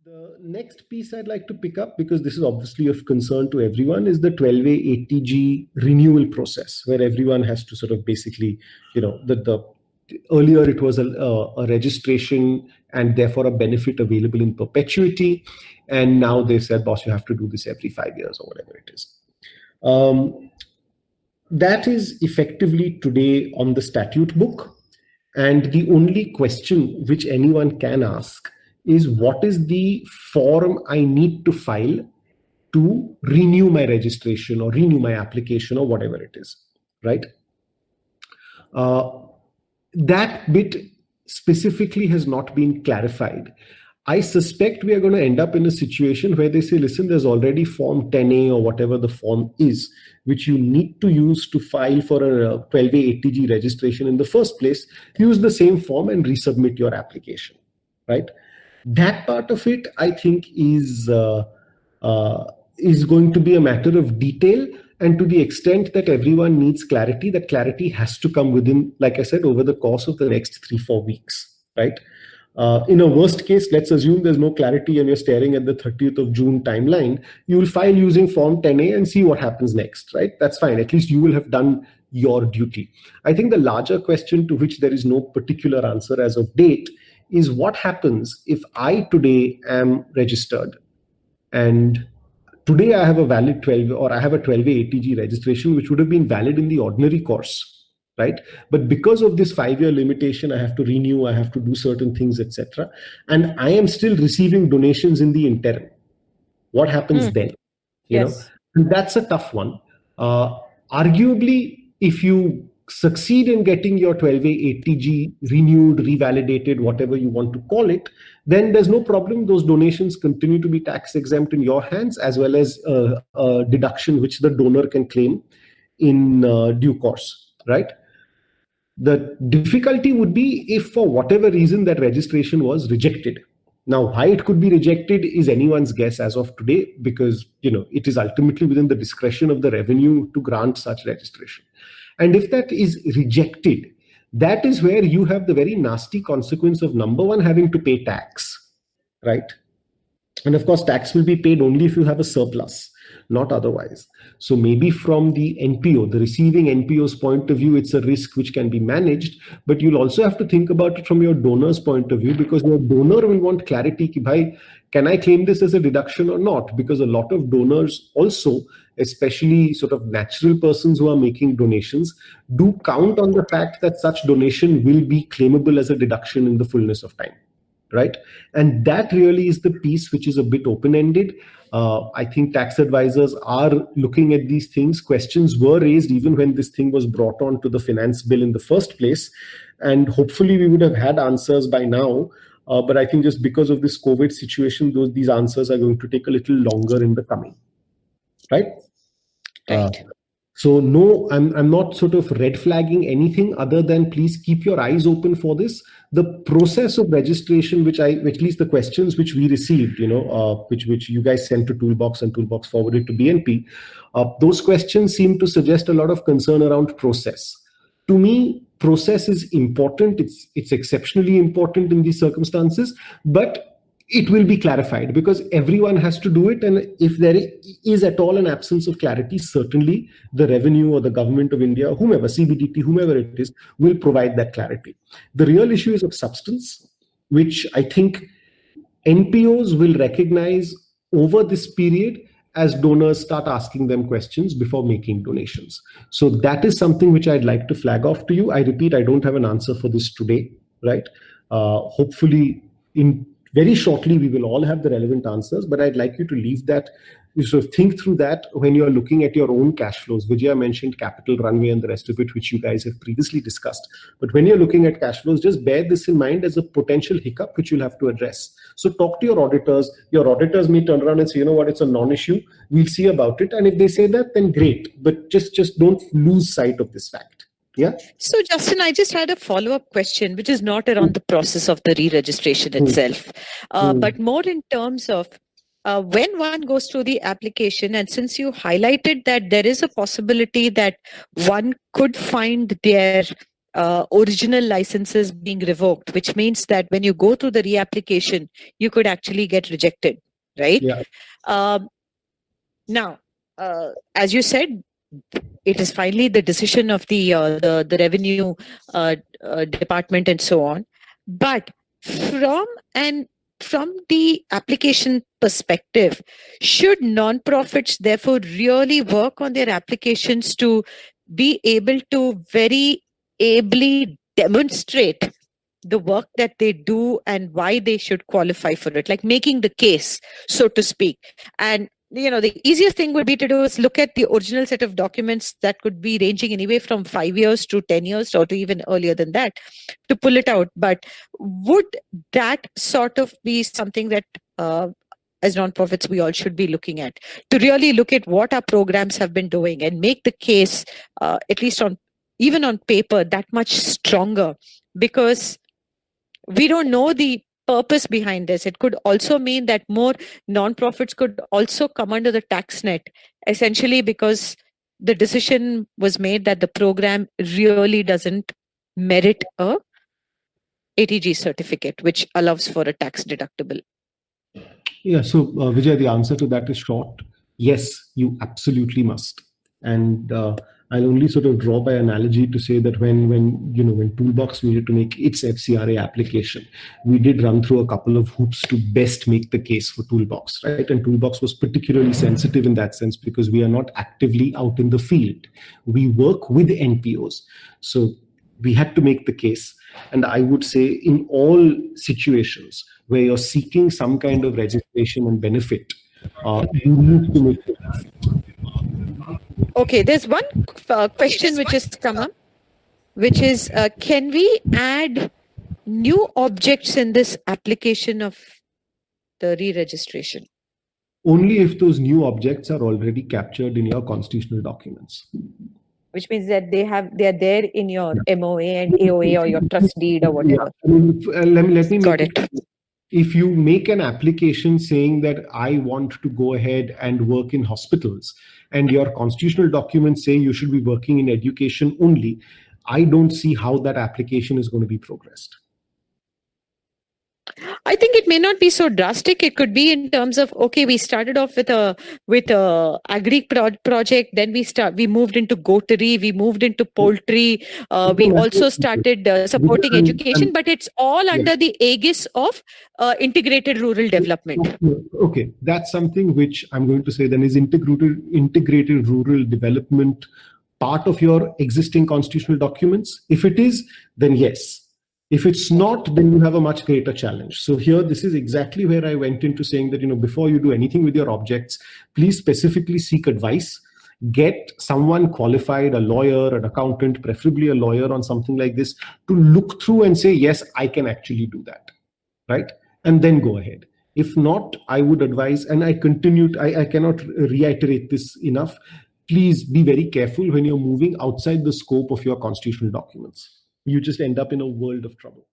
The next piece I'd like to pick up, because this is obviously of concern to everyone, is the 12A ATG renewal process, where everyone has to sort of basically, the earlier it was a registration and therefore a benefit available in perpetuity. And now they've said, boss, you have to do this every 5 years or whatever it is. That is effectively today on the statute book. And the only question which anyone can ask is, what is the form I need to file to renew my registration or renew my application or whatever it is, right? That bit specifically has not been clarified. I suspect we are going to end up in a situation where they say, listen, there's already Form 10A or whatever the form is, which you need to use to file for a 12A ATG registration in the first place. Use the same form and resubmit your application, right? That part of it, I think, is going to be a matter of detail. And to the extent that everyone needs clarity, that clarity has to come within, like I said, over the course of the next 3-4 weeks, right? In a worst case, let's assume there's no clarity and you're staring at the 30th of June timeline, you will file using Form 10A and see what happens next, right? That's fine. At least you will have done your duty. I think the larger question, to which there is no particular answer as of date, is what happens if I today am registered and today I have a valid 12 or I have a 12A ATG registration, which would have been valid in the ordinary course, right? But because of this 5-year limitation, I have to renew, I have to do certain things, etc. And I am still receiving donations in the interim. What happens then? You know, and that's a tough one. Arguably, if you succeed in getting your 12A ATG renewed, revalidated, whatever you want to call it, then there's no problem. Those donations continue to be tax exempt in your hands, as well as a deduction which the donor can claim in due course, right? The difficulty would be if for whatever reason that registration was rejected. Now, why it could be rejected is anyone's guess as of today, because it is ultimately within the discretion of the revenue to grant such registration. And if that is rejected, that is where you have the very nasty consequence of, number one, having to pay tax, right? And of course, tax will be paid only if you have a surplus, not otherwise. So maybe from the NPO, the receiving NPO's point of view, it's a risk which can be managed, but you'll also have to think about it from your donor's point of view, because your donor will want clarity, ki, bhai, can I claim this as a deduction or not? Because a lot of donors also, especially sort of natural persons who are making donations, do count on the fact that such donation will be claimable as a deduction in the fullness of time, right? And that really is the piece which is a bit open-ended. I think tax advisors are looking at these things. Questions were raised even when this thing was brought on to the finance bill in the first place. And hopefully we would have had answers by now. But I think just because of this COVID situation, these answers are going to take a little longer in the coming. Right? So no, I'm not sort of red flagging anything other than please keep your eyes open for this. The process of registration, which at least the questions which we received, which you guys sent to Toolbox and Toolbox forwarded to BNP, those questions seem to suggest a lot of concern around process. To me, process is important. It's exceptionally important in these circumstances, but it will be clarified because everyone has to do it. And if there is at all an absence of clarity, certainly the revenue or the government of India, whomever, CBDT, whomever it is, will provide that clarity. The real issue is of substance, which I think NPOs will recognize over this period as donors start asking them questions before making donations. So that is something which I'd like to flag off to you. I repeat, I don't have an answer for this today, right? Hopefully very shortly, we will all have the relevant answers, but I'd like you to leave that, you sort of think through that when you're looking at your own cash flows. Vijaya mentioned capital runway and the rest of it, which you guys have previously discussed. But when you're looking at cash flows, just bear this in mind as a potential hiccup, which you'll have to address. So talk to your auditors. Your auditors may turn around and say, you know what, it's a non-issue. We'll see about it. And if they say that, then great. But just don't lose sight of this fact. Yeah. So, Justin, I just had a follow-up question, which is not around the process of the re-registration itself, but more in terms of when one goes through the application, and since you highlighted that there is a possibility that one could find their original licenses being revoked, which means that when you go through the reapplication, you could actually get rejected, right? Yeah. Now, as you said, it is finally the decision of the revenue department and so on. But from the application perspective, should non-profits therefore really work on their applications to be able to very ably demonstrate the work that they do and why they should qualify for it, like making the case, so to speak? And the easiest thing would be to do is look at the original set of documents that could be ranging anyway from 5 years to 10 years or to even earlier than that to pull it out. But would that sort of be something that as nonprofits we all should be looking at, to really look at what our programs have been doing and make the case, at least even on paper, that much stronger? Because we don't know the purpose behind this. It could also mean that more nonprofits could also come under the tax net, essentially because the decision was made that the program really doesn't merit a ATG certificate, which allows for a tax deductible. Yeah, so Vijay, the answer to that is short. Yes, you absolutely must. And I'll only sort of draw by analogy to say that when Toolbox needed to make its FCRA application, we did run through a couple of hoops to best make the case for Toolbox, right? And Toolbox was particularly sensitive in that sense because we are not actively out in the field. We work with NPOs. So we had to make the case. And I would say in all situations where you're seeking some kind of registration and benefit, you need to make the case. Okay, there's one question which has come up, which is, can we add new objects in this application of the re-registration? Only if those new objects are already captured in your constitutional documents. Which means that they are there in your MOA and AOA or your trust deed or whatever. Yeah. Let me Got make it. If you make an application saying that I want to go ahead and work in hospitals, and your constitutional documents say you should be working in education only, I don't see how that application is going to be progressed. I think it may not be so drastic. It could be in terms of, okay, we started off with a agri project, then we moved into goatery, we moved into poultry, we also started supporting education, but it's all under the aegis of integrated rural development. Okay, that's something which I'm going to say then is integrated rural development part of your existing constitutional documents. If it is, then yes. If it's not, then you have a much greater challenge. So here, this is exactly where I went into saying that, before you do anything with your objects, please specifically seek advice. Get someone qualified, a lawyer, an accountant, preferably a lawyer on something like this, to look through and say, yes, I can actually do that, right? And then go ahead. If not, I would advise, and I cannot reiterate this enough, please be very careful when you're moving outside the scope of your constitutional documents. You just end up in a world of trouble.